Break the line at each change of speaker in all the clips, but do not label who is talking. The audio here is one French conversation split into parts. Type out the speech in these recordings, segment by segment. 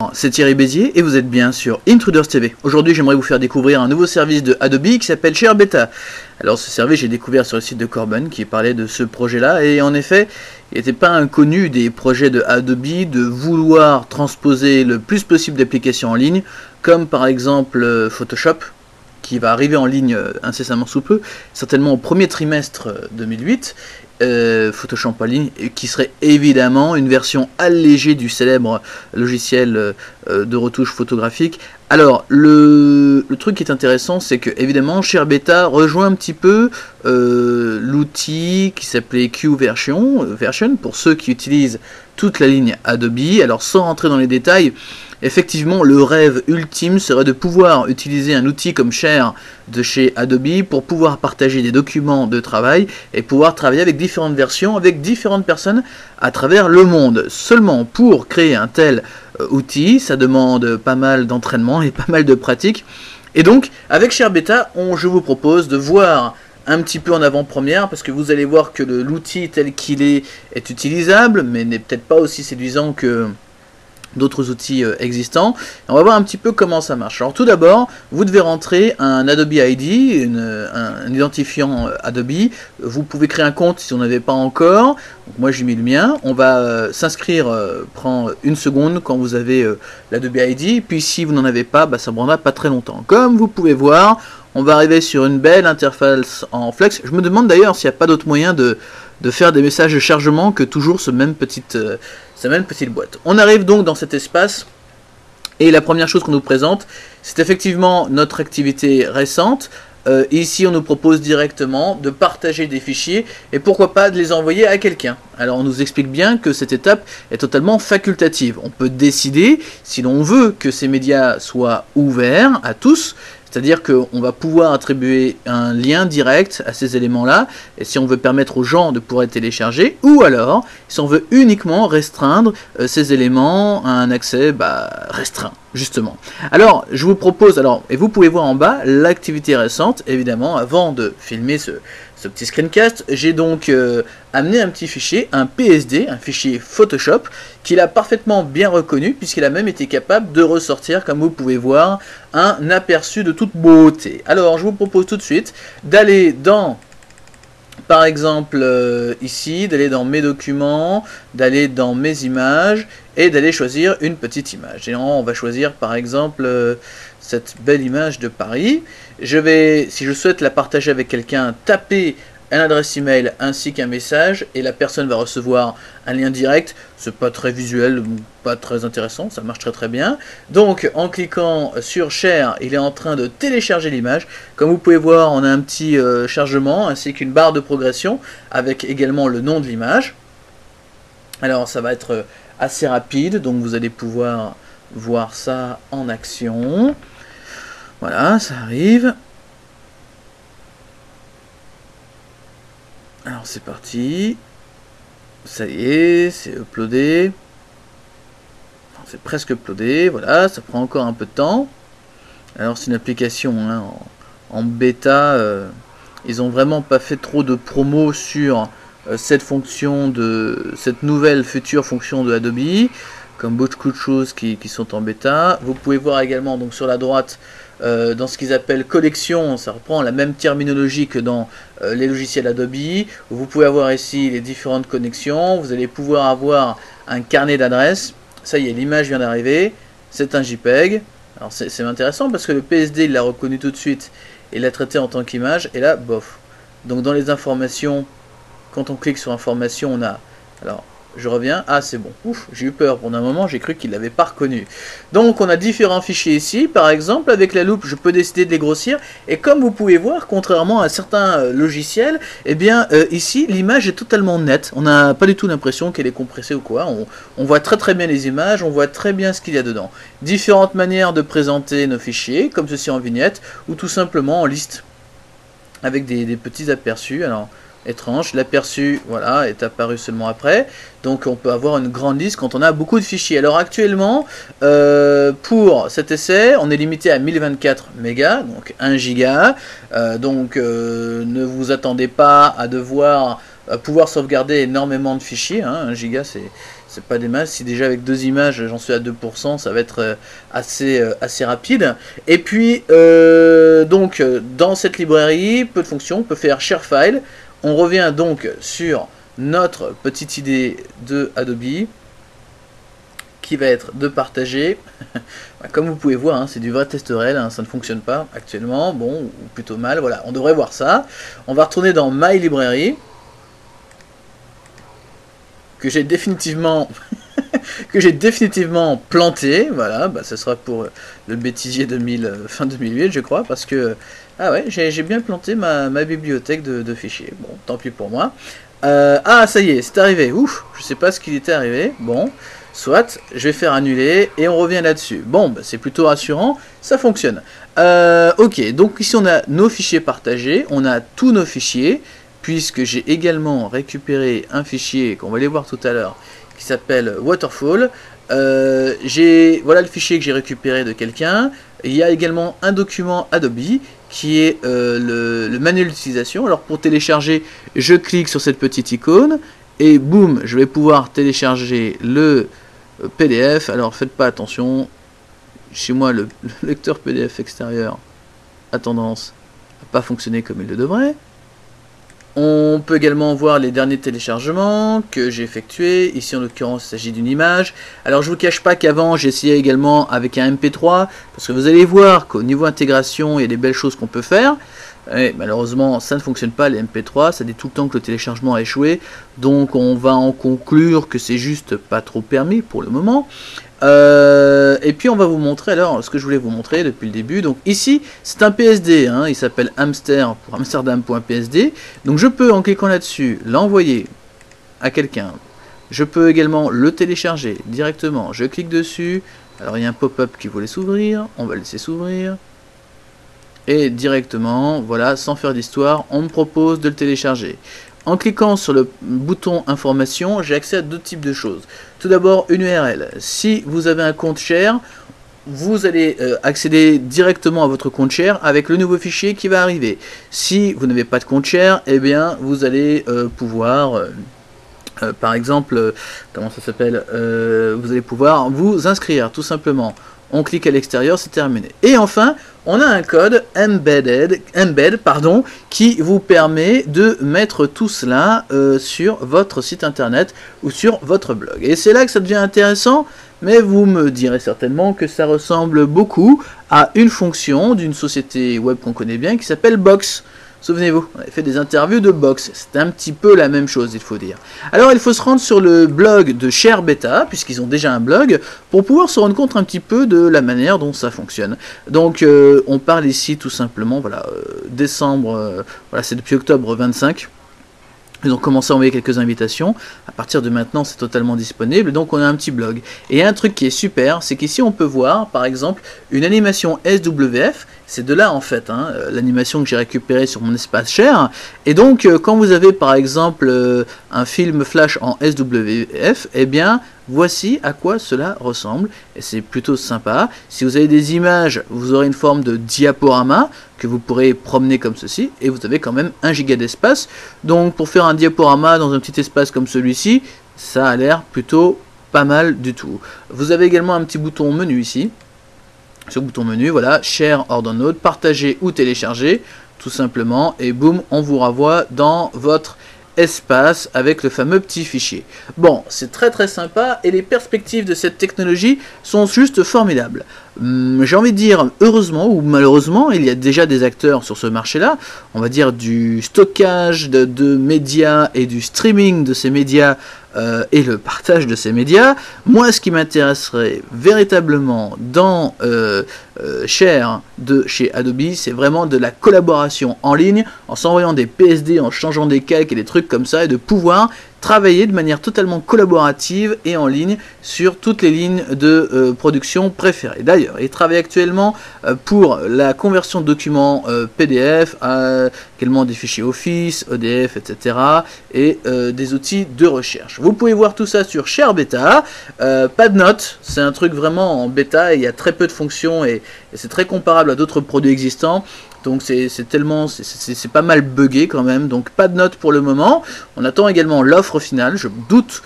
Bonjour, c'est Thierry Bézier et vous êtes bien sur Intruders TV. Aujourd'hui, j'aimerais vous faire découvrir un nouveau service de Adobe qui s'appelle ShareBeta. Alors ce service, j'ai découvert sur le site de Corben qui parlait de ce projet-là et en effet, il n'était pas inconnu des projets de Adobe de vouloir transposer le plus possible d'applications en ligne, comme par exemple Photoshop, qui va arriver en ligne incessamment sous peu, certainement au premier trimestre 2008. Photoshop en ligne, qui serait évidemment une version allégée du célèbre logiciel de retouche photographique. Alors le truc qui est intéressant, c'est que évidemment ShareBeta rejoint un petit peu l'outil qui s'appelait QVersion pour ceux qui utilisent toute la ligne Adobe. Alors sans rentrer dans les détails, effectivement, le rêve ultime serait de pouvoir utiliser un outil comme Share de chez Adobe pour pouvoir partager des documents de travail et pouvoir travailler avec différentes versions, avec différentes personnes à travers le monde. Seulement, pour créer un tel outil, ça demande pas mal d'entraînement et pas mal de pratique. Et donc, avec ShareBeta, je vous propose de voir un petit peu en avant-première, parce que vous allez voir que l'outil tel qu'il est utilisable, mais n'est peut-être pas aussi séduisant que d'autres outils existants. On va voir un petit peu comment ça marche. Alors tout d'abord, vous devez rentrer un Adobe ID, un identifiant Adobe. Vous pouvez créer un compte si vous n'en avez pas encore. Donc moi j'ai mis le mien. On va s'inscrire, prend une seconde quand vous avez l'Adobe ID. Puis si vous n'en avez pas, ça ne prendra pas très longtemps. Comme vous pouvez voir, on va arriver sur une belle interface en flex. Je me demande d'ailleurs s'il n'y a pas d'autre moyen de faire des messages de chargement que toujours cette même petite boîte. On arrive donc dans cet espace et la première chose qu'on nous présente, c'est effectivement notre activité récente. Ici on nous propose directement de partager des fichiers et pourquoi pas de les envoyer à quelqu'un. Alors on nous explique bien que cette étape est totalement facultative. On peut décider si l'on veut que ces médias soient ouverts à tous. C'est-à-dire qu'on va pouvoir attribuer un lien direct à ces éléments-là, et si on veut permettre aux gens de pouvoir les télécharger, ou alors, si on veut uniquement restreindre ces éléments à un accès restreint, justement. Alors, je vous propose, et vous pouvez voir en bas l'activité récente, évidemment, avant de filmer ce petit screencast, j'ai donc amené un petit fichier, un PSD, un fichier Photoshop, qu'il a parfaitement bien reconnu, puisqu'il a même été capable de ressortir, comme vous pouvez voir, un aperçu de toute beauté. Alors, je vous propose tout de suite d'aller dans, par exemple, ici, d'aller dans mes documents, d'aller dans mes images, et d'aller choisir une petite image. Et on va choisir, par exemple, cette belle image de Paris. Je vais, si je souhaite la partager avec quelqu'un, taper une adresse email ainsi qu'un message et la personne va recevoir un lien direct. C'est pas très visuel, pas très intéressant, ça marche très bien. Donc en cliquant sur Share, il est en train de télécharger l'image. Comme vous pouvez voir, on a un petit chargement ainsi qu'une barre de progression avec également le nom de l'image. Alors ça va être assez rapide, donc vous allez pouvoir voir ça en action. Voilà, ça arrive. Alors c'est parti. Ça y est, c'est uploadé. C'est presque uploadé, voilà, ça prend encore un peu de temps. Alors c'est une application en bêta. Ils ont vraiment pas fait trop de promo sur cette nouvelle future fonction de Adobe, comme beaucoup de choses qui sont en bêta. Vous pouvez voir également donc sur la droite dans ce qu'ils appellent collection, ça reprend la même terminologie que dans les logiciels Adobe. Vous pouvez avoir ici les différentes connexions, vous allez pouvoir avoir un carnet d'adresses. Ça y est, l'image vient d'arriver, c'est un JPEG. Alors c'est intéressant parce que le PSD il l'a reconnu tout de suite et l'a traité en tant qu'image, et là, bof. Donc dans les informations, quand on clique sur informations, on a... Alors, je reviens, ah c'est bon, ouf, j'ai eu peur pendant un moment, j'ai cru qu'il l'avait pas reconnu. Donc on a différents fichiers ici, par exemple avec la loupe je peux décider de les grossir, et comme vous pouvez voir, contrairement à certains logiciels, eh bien ici l'image est totalement nette, on n'a pas du tout l'impression qu'elle est compressée ou quoi, on voit très bien les images, on voit très bien ce qu'il y a dedans. Différentes manières de présenter nos fichiers, comme ceci en vignette, ou tout simplement en liste, avec des petits aperçus. Alors étrange, l'aperçu voilà, est apparu seulement après, donc on peut avoir une grande liste quand on a beaucoup de fichiers. Alors actuellement, pour cet essai, on est limité à 1024 mégas, donc 1 giga, donc ne vous attendez pas à devoir pouvoir sauvegarder énormément de fichiers, hein, 1 giga c'est pas des masses. Si déjà avec 2 images j'en suis à 2%, ça va être assez rapide. Et puis donc dans cette librairie, peu de fonctions, on peut faire share file. On revient donc sur notre petite idée de Adobe qui va être de partager. Comme vous pouvez voir, hein, c'est du vrai testerel, hein, ça ne fonctionne pas actuellement, bon, ou plutôt mal, voilà, on devrait voir ça. On va retourner dans My Library, que j'ai définitivement planté, voilà, bah, ce sera pour le bêtisier fin 2008, je crois, parce que, ah ouais, j'ai bien planté ma bibliothèque de fichiers, bon, tant pis pour moi. Ah, ça y est, c'est arrivé, ouf, je sais pas ce qu'il était arrivé, bon, soit, je vais faire annuler, et on revient là-dessus. Bon, bah, c'est plutôt rassurant, ça fonctionne. Ok, donc ici on a nos fichiers partagés, on a tous nos fichiers, puisque j'ai également récupéré un fichier qu'on va aller voir tout à l'heure, qui s'appelle Waterfall. Voilà le fichier que j'ai récupéré de quelqu'un. Il y a également un document Adobe, qui est le manuel d'utilisation. Alors pour télécharger, je clique sur cette petite icône, et boum, je vais pouvoir télécharger le PDF. Alors faites pas attention, chez moi le lecteur PDF extérieur a tendance à pas fonctionner comme il le devrait. On peut également voir les derniers téléchargements que j'ai effectués. Ici en l'occurrence il s'agit d'une image. Alors je vous cache pas qu'avant j'ai essayé également avec un MP3, parce que vous allez voir qu'au niveau intégration il y a des belles choses qu'on peut faire. Et malheureusement ça ne fonctionne pas, les MP3, ça dit tout le temps que le téléchargement a échoué, donc on va en conclure que c'est juste pas trop permis pour le moment. Et puis on va vous montrer alors ce que je voulais vous montrer depuis le début. Donc ici c'est un PSD, hein, il s'appelle Amster pour Amsterdam.psd. Donc je peux en cliquant là-dessus l'envoyer à quelqu'un. Je peux également le télécharger directement. Je clique dessus. Alors il y a un pop-up qui voulait s'ouvrir, on va le laisser s'ouvrir. Et directement, voilà, sans faire d'histoire, on me propose de le télécharger. En cliquant sur le bouton information, j'ai accès à deux types de choses. Tout d'abord, une URL. Si vous avez un compte Share, vous allez accéder directement à votre compte Share avec le nouveau fichier qui va arriver. Si vous n'avez pas de compte Share, eh bien, vous allez pouvoir... par exemple, comment ça s'appelle, vous allez pouvoir vous inscrire, tout simplement. On clique à l'extérieur, c'est terminé. Et enfin, on a un code embed, qui vous permet de mettre tout cela sur votre site internet ou sur votre blog. Et c'est là que ça devient intéressant, mais vous me direz certainement que ça ressemble beaucoup à une fonction d'une société web qu'on connaît bien qui s'appelle Box. Souvenez-vous, on avait fait des interviews de Box, c'est un petit peu la même chose, il faut dire. Alors il faut se rendre sur le blog de ShareBeta, puisqu'ils ont déjà un blog, pour pouvoir se rendre compte un petit peu de la manière dont ça fonctionne. Donc on parle ici tout simplement, voilà, décembre, voilà, c'est depuis octobre 25. Ils ont commencé à envoyer quelques invitations. À partir de maintenant, c'est totalement disponible. Donc, on a un petit blog. Et un truc qui est super, c'est qu'ici, on peut voir, par exemple, une animation SWF. C'est de là, en fait, hein, l'animation que j'ai récupérée sur mon espace Share. Et donc, quand vous avez, par exemple, un film flash en SWF, eh bien, voici à quoi cela ressemble. Et c'est plutôt sympa. Si vous avez des images, vous aurez une forme de diaporama que vous pourrez promener comme ceci, et vous avez quand même 1 giga d'espace. Donc pour faire un diaporama dans un petit espace comme celui-ci, ça a l'air plutôt pas mal du tout. Vous avez également un petit bouton menu ici. Ce bouton menu, voilà, share or download, partager ou télécharger, tout simplement, et boum, on vous renvoie dans votre espace avec le fameux petit fichier. Bon, c'est très très sympa et les perspectives de cette technologie sont juste formidables. J'ai envie de dire heureusement ou malheureusement, il y a déjà des acteurs sur ce marché-là, on va dire du stockage de médias et du streaming de ces médias et le partage de ces médias. Moi, ce qui m'intéresserait véritablement dans Share de chez Adobe, c'est vraiment de la collaboration en ligne, en s'envoyant des PSD, en changeant des calques et des trucs comme ça, et de pouvoir travailler de manière totalement collaborative et en ligne sur toutes les lignes de production préférées. D'ailleurs, il travaille actuellement pour la conversion de documents PDF, également des fichiers Office, EDF, etc. et des outils de recherche. Vous pouvez voir tout ça sur ShareBeta. Pas de notes, c'est un truc vraiment en bêta, il y a très peu de fonctions et c'est très comparable à d'autres produits existants. donc c'est pas mal buggé quand même, donc pas de note pour le moment. On attend également l'offre finale, je doute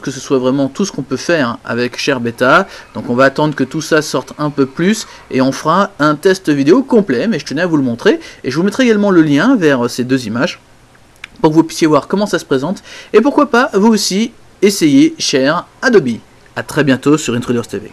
que ce soit vraiment tout ce qu'on peut faire avec ShareBeta, donc on va attendre que tout ça sorte un peu plus, et on fera un test vidéo complet, mais je tenais à vous le montrer, et je vous mettrai également le lien vers ces deux images, pour que vous puissiez voir comment ça se présente, et pourquoi pas vous aussi essayer Share Adobe. A très bientôt sur Intruders TV.